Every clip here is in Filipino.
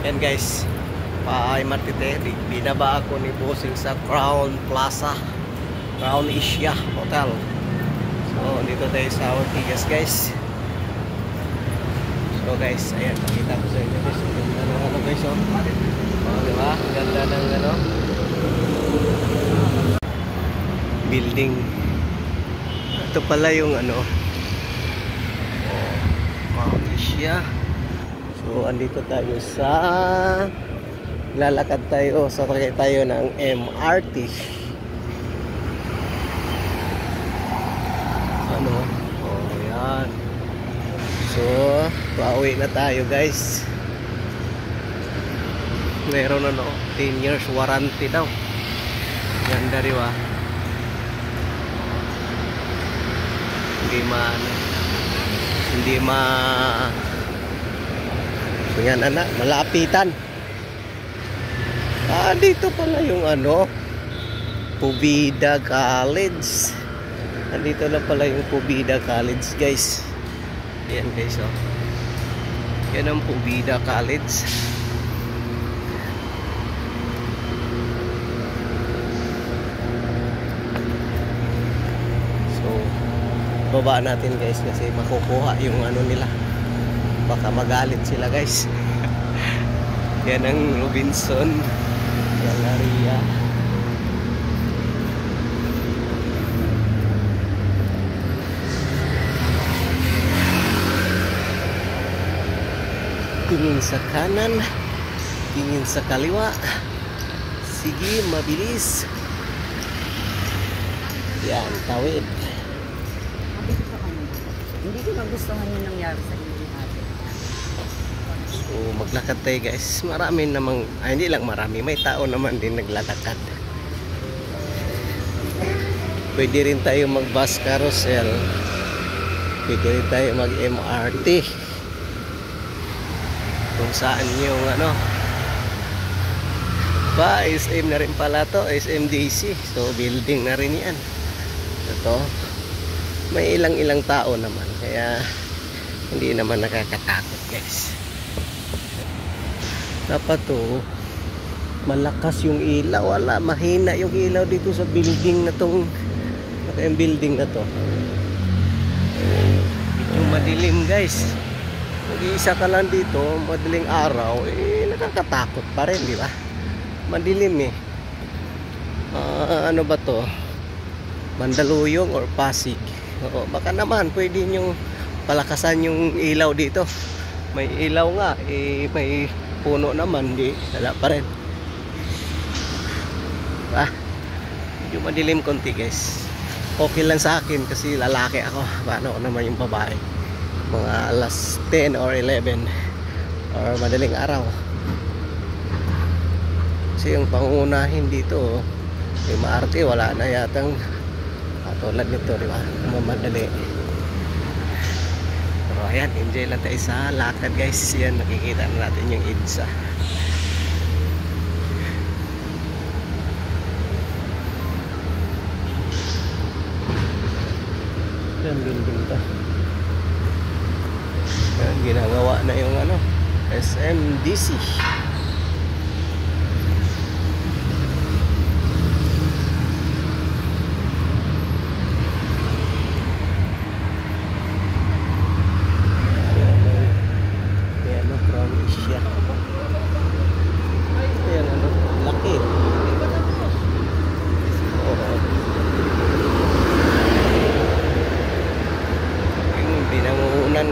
Yan guys, paay Martite, binaba ako ni Bossing sa Crown Plaza, Crown Asia Hotel. So dito tayo sa Ortigas guys. So guys, ayan, pakita ko sa inyo guys. Ang ganda ng ano guys, oh, diba? Ang ganda ng ano building. Ito pala yung ano Crown Asia. So andito tayo sa lalakad tayo, sakay tayo ng MRT. Ano? Oh, yan. So, pauwi na tayo guys. Meron ano, 10 years warranty daw. Ganda rin ah. Hindi ma so yan anak, malapitan. Dito pala yung ano Pobida College. Andito na pala yung Pobida College guys. Ayan guys, oh. Yan ang Pobida College. So baba natin guys kasi makukuha yung ano nila. Baka magalit sila guys. Yan ang Robinson Galleria. Tingin sa kanan, tingin sa kaliwa. Sige, mabilis. Yan, tawid. Hindi ko nagustuhan yung nangyari sa inyo natin. So maglakad tayo guys. Marami namang, hindi lang marami, may tao naman din naglalakad. Pwede rin tayo mag bus carousel. Pwede rin tayo mag MRT. Kung saan yung ano ba, SM na rin pala to, SMDC. So building na rin yan. Ito may ilang tao naman, kaya hindi naman nakakatakot guys. Dapat to malakas yung ilaw. Wala, mahina yung ilaw dito sa building na tong building na to. Yung madilim guys. Mag-iisa ka lang dito, madaling araw, nakakatakot pa rin, di ba? Madilim eh. Ano ba to? Mandaluyong or Pasig? Oo, baka naman pwede nyo palakasan yung ilaw dito. May ilaw nga, may puno naman, di wala pa rin. Medyo madilim konti guys. Okay lang sa akin kasi lalaki ako. Paano naman yung babae? Mga alas 10 or 11 or madaling araw. Kasi yung pangunahin dito, yung MRT wala na yatang tulad nito, di ba? Mamadali. Pero ayan, enjoy lang tayo sa lakad guys. Yan, nakikita na natin yung EDSA. Yan, building to. Yan, ginagawa na yung ano SMDC.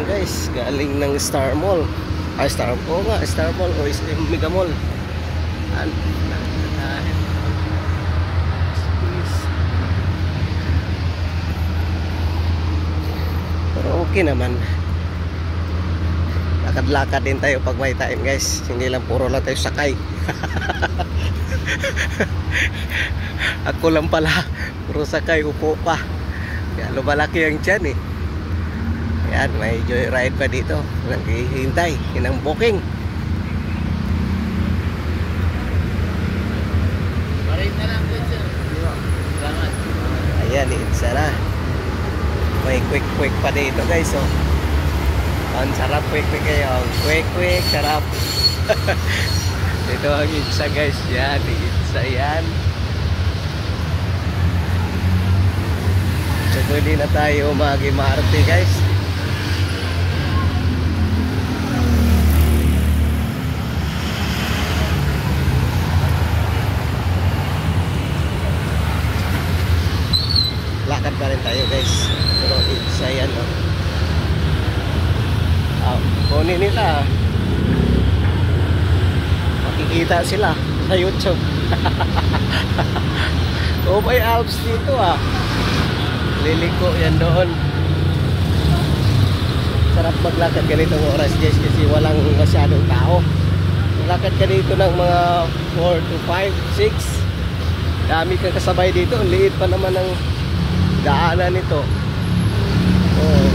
Guys, galing ng Star Mall. Star Mall o Mega Mall. Pero okay naman. Lakad-lakad din tayo pag may time guys. Hindi lang puro lang tayo sakay. Ako lang pala puro sakay, upo pa. Kaya lumalaki ang tiyan eh. Yan, may joyride pa dito. Naghihintay, inang booking. Ayan, isa na. May quick pa dito guys, oh. Ang sarap quick kayo. Quick, sarap. Ito ang Itza guys. Yan, Itza yan. So pwede na tayo mag-MRT guys. Lakad pa rin tayo guys. Pero Itza yan, no? Kunin nila. Makikita sila sa YouTube. Oh, may Alps dito ah. Liliko yan doon. Sarap maglakad ganitong oras guys kasi walang masyadong tao. Maglakad ka dito ng mga 4 to 5, 6. Dami kang kasabay dito. Ang liit pa naman ng daanan nito. Oh.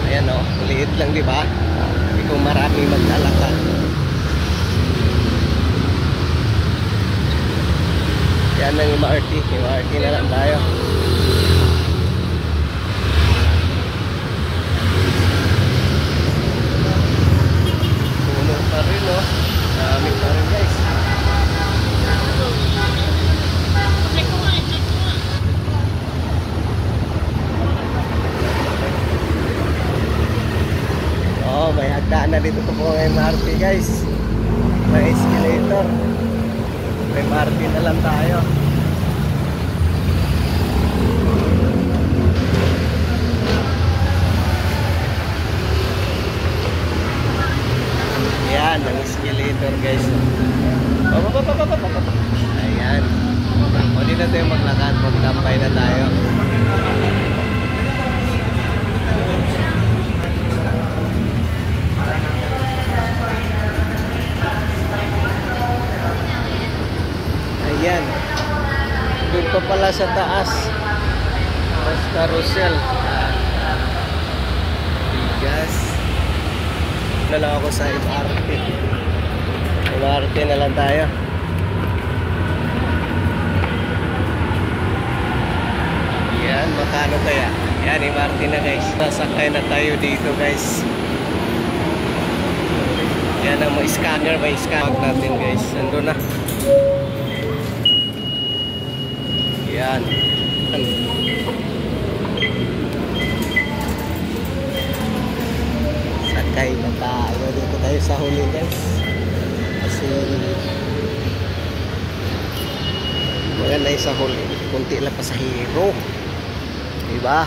Ayan o, liit lang diba? Hindi kung marami maglalakad. Yan ang MRT. MRT na lang tayo. Puno pa rin o. Dami pa rin guys. Oh, may hagdaan na dito po ng MRT guys. May escalator. May MRT na lang tayo. Yan, ang escalator guys. Ayan. O, di na tayo maglakad. Magtampay na tayo. Ayan. Doon pa pala sa taas. Mas carousel. Bigas. Na lang ako sa MRT. MRT na lang tayo. Yan, makano kaya? Yan, MRT na guys. Sasakay na tayo dito guys. Yan ang may scanner. May scanner natin guys. Nandun na. Yan. Sakay na tayo. Dito tayo sa huli guys. Kasi maganda yung sa huli. Kunti lang pasahero. Diba?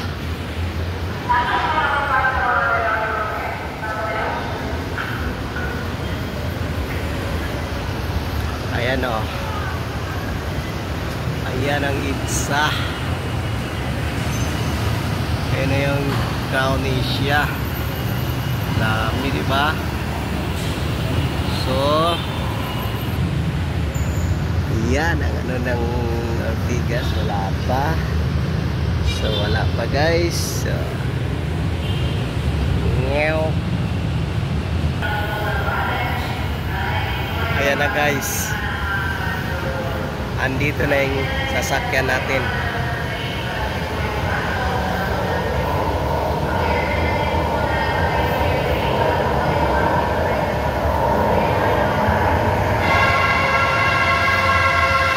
Ayan o. Ayan ang Itza. Ayan na yung Crown Asia. Dami, diba? So, ayan ang ano ng Ortigas. Wala pa. So, wala pa guys. So, ngew. Ayan na guys. Andito na yung sasakyan natin.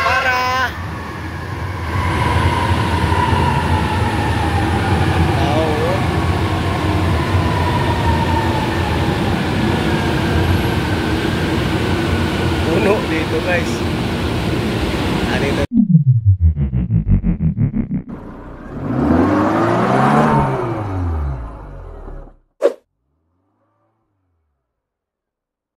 Para puno dito guys.